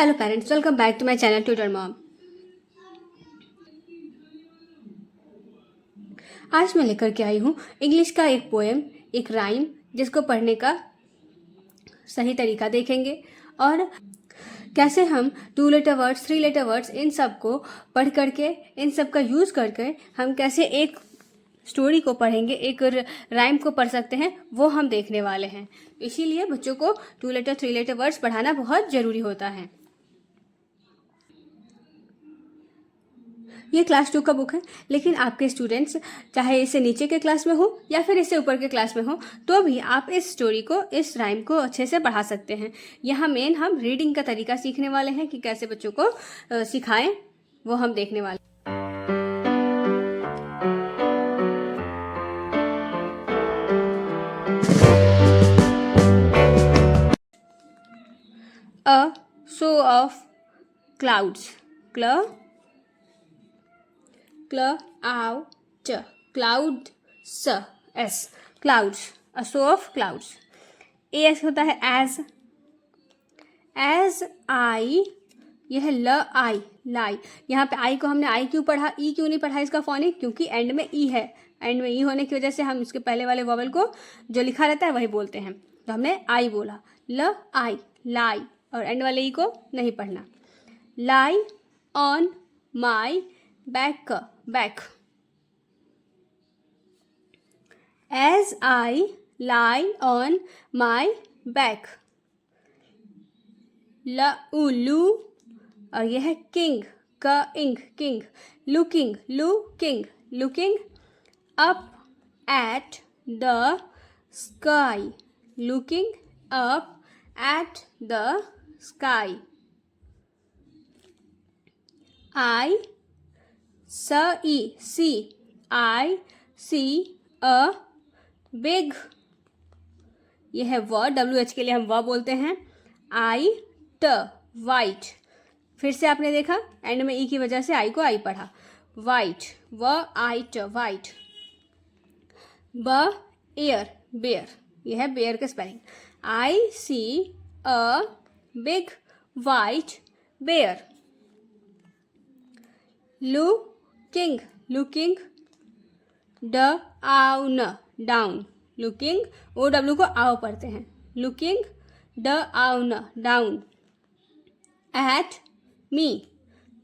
Hello parents, welcome back to my channel tutor mom. आज मैं लेकर के आई हूँ इंग्लिश का एक पोएम, एक राइम, जिसको पढ़ने का सही तरीका देखेंगे और कैसे हम 2 लेटर वर्ड्स, 3 लेटर वर्ड्स इन सब को पढ़ करके, इन सब का यूज़ करके हम कैसे एक स्टोरी को पढ़ेंगे, एक राइम को पढ़ सकते हैं, वो हम देखने वाले हैं। इसीलिए बच्चों को 2 लेटर 3 लेटर वर्ड्स पढ़ाना बहुत ज़रूरी होता है। ये क्लास 2 का बुक है, लेकिन आपके स्टूडेंट्स चाहे इसे नीचे के क्लास में हो या फिर इसे ऊपर के क्लास में हो, तो भी आप इस स्टोरी को, इस राइम को अच्छे से पढ़ा सकते हैं। यहाँ मेन हम रीडिंग का तरीका सीखने वाले हैं कि कैसे बच्चों को सिखाएं, वो हम देखने वाले। A show of clouds. Clouds, clouds, a show of clouds. as होता है as I, यह ल आई, लाई। यहाँ पे आई को हमने आई क्यों पढ़ा, ई क्यों नहीं पढ़ा इसका फोनिक, क्योंकि एंड में ई है। एंड में ई होने की वजह से हम इसके पहले वाले वॉवल को जो लिखा रहता है वही बोलते हैं, तो हमने आई बोला, ल आई, लाई, और एंड वाले ई को नहीं पढ़ना। लाई on my back, as I lie on my back. लू, और यह है king, king, looking up at the sky, looking up at the sky. I see a big, यह है WH के लिए हम बोलते हैं। वाइट, फिर से आपने देखा एंड में ई की वजह से आई को आई पढ़ा, वाइट, वाइट। बेयर, यह है बेयर का spelling. I see a big white bear. Looking down, looking, OW को आओ पढ़ते हैं, looking down. At me,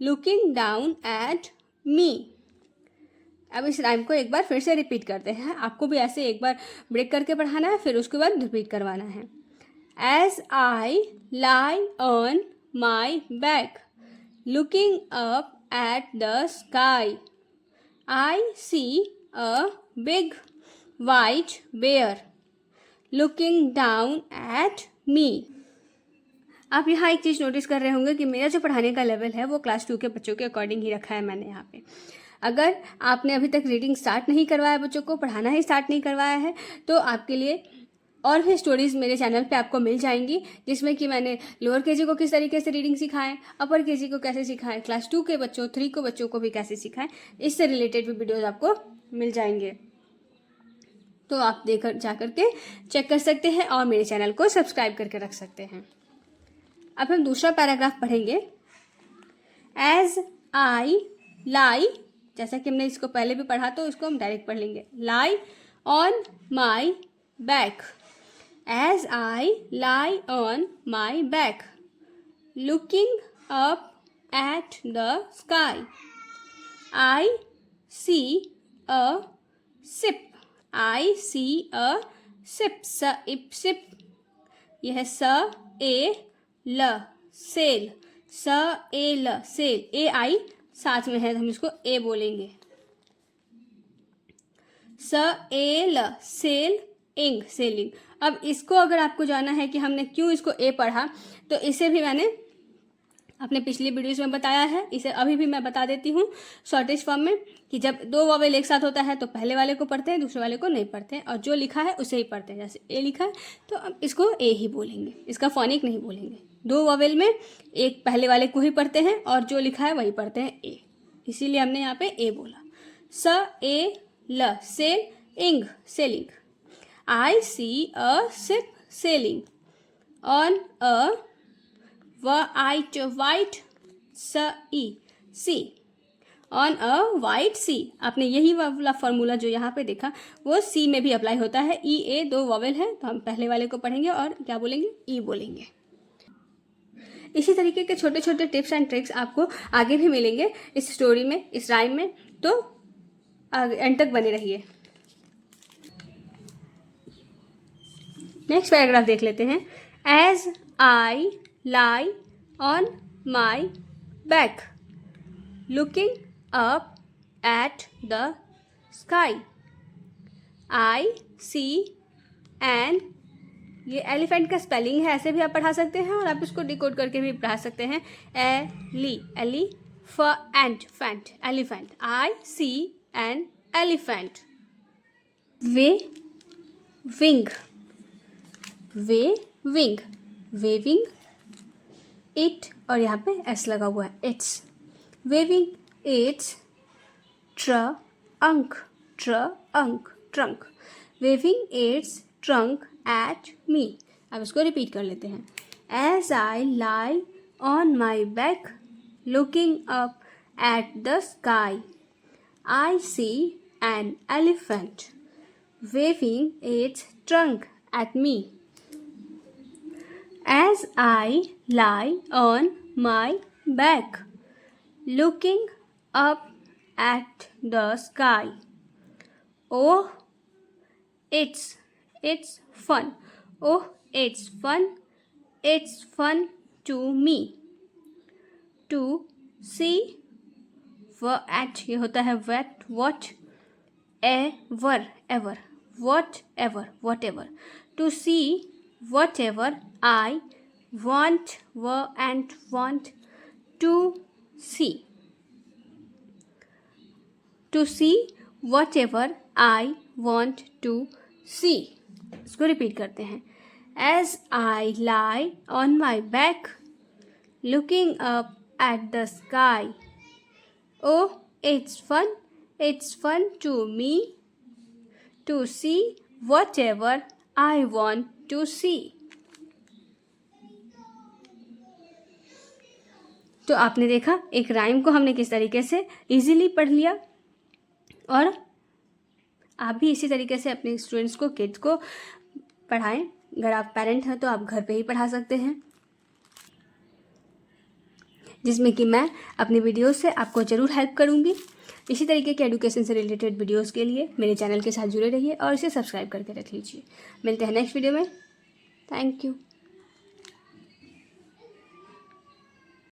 looking down at me. अब इस राइम को एक बार फिर से रिपीट करते हैं, आपको भी ऐसे एक बार ब्रेक करके पढ़ाना है, फिर उसके बाद रिपीट करवाना है। As I lie on my back, looking up at the sky, I see a big white bear looking down at me. आप यहाँ एक चीज़ नोटिस कर रहे होंगे कि मेरा जो पढ़ाने का लेवल है वो क्लास 2 के बच्चों के अकॉर्डिंग ही रखा है मैंने यहाँ पे। अगर आपने अभी तक रीडिंग स्टार्ट नहीं करवाया, बच्चों को पढ़ाना ही स्टार्ट नहीं करवाया है, तो आपके लिए और भी स्टोरीज़ मेरे चैनल पे आपको मिल जाएंगी, जिसमें कि मैंने लोअर केजी को किस तरीके से रीडिंग सिखाएं, अपर केजी को कैसे सिखाएं, क्लास 2 के बच्चों, 3 को बच्चों को भी कैसे सिखाएं, इससे रिलेटेड भी वीडियोज़ आपको मिल जाएंगे। तो आप जा करके चेक कर सकते हैं और मेरे चैनल को सब्सक्राइब करके रख सकते हैं। अब हम दूसरा पैराग्राफ पढ़ेंगे। एज आई लाई, जैसा कि हमने इसको पहले भी पढ़ा तो इसको हम डायरेक्ट पढ़ लेंगे। लाई on my back, as I lie on my back, looking up at the sky, I see a ship, ship, यह सेल, सेल, AI साथ में है, हम इसको ए बोलेंगे। सेलिंग। अब इसको अगर आपको जानना है कि हमने क्यों इसको ए पढ़ा, तो इसे भी मैंने अपने पिछली वीडियोस में बताया है, इसे अभी भी मैं बता देती हूँ शॉर्टेज फॉर्म में, कि जब 2 वॉवेल एक साथ होता है तो पहले वाले को पढ़ते हैं, दूसरे वाले को नहीं पढ़ते हैं, और जो लिखा है उसे ही पढ़ते हैं। जैसे ए लिखा है तो अब इसको ए ही बोलेंगे, इसका फोनिक नहीं बोलेंगे। 2 वॉवेल में एक पहले वाले को ही पढ़ते हैं और जो लिखा है वही पढ़ते हैं, ए, इसीलिए हमने यहाँ पे ए बोला। Selling, I see a ship sailing on a white white, स ई सी, ऑन अ वाइट सी। आपने यही वाला फॉर्मूला जो यहाँ पे देखा वो सी में भी अप्लाई होता है। ई ए दो वॉवेल है तो हम पहले वाले को पढ़ेंगे और क्या बोलेंगे, ई बोलेंगे। इसी तरीके के छोटे छोटे टिप्स एंड ट्रिक्स आपको आगे भी मिलेंगे इस स्टोरी में, इस राइम में, तो एंड तक बने रहिए। नेक्स्ट पैराग्राफ देख लेते हैं। As I lie on my back looking up at the sky I see an, ये एलिफेंट का स्पेलिंग है, ऐसे भी आप पढ़ा सकते हैं और आप इसको डिकोड करके भी पढ़ा सकते हैं। Elephant elephant, I see an elephant. Wing waving it, और यहाँ पे एस लगा हुआ है, its waving its trunk waving its trunk at me. अब इसको रिपीट कर लेते हैं। As I lie on my back looking up at the sky I see an elephant waving its trunk at me. As I lie on my back, looking up at the sky. Oh, it's fun. Oh, it's fun. It's fun to me to see at, ये होता है what whatever to see whatever I want to see whatever I want to see। इसको repeat करते हैं। As I lie on my back looking up at the sky, oh it's fun to me to see whatever I want to see। तो आपने देखा एक rhyme को हमने किस तरीके से इजीली पढ़ लिया, और आप भी इसी तरीके से अपने स्टूडेंट्स को, किड्स को पढ़ाएं। अगर आप पेरेंट हैं तो आप घर पे ही पढ़ा सकते हैं, जिसमें कि मैं अपनी वीडियो से आपको ज़रूर हेल्प करूँगी। इसी तरीके के एजुकेशन से रिलेटेड वीडियोस के लिए मेरे चैनल के साथ जुड़े रहिए और इसे सब्सक्राइब करके रख लीजिए। मिलते हैं नेक्स्ट वीडियो में। Thank you.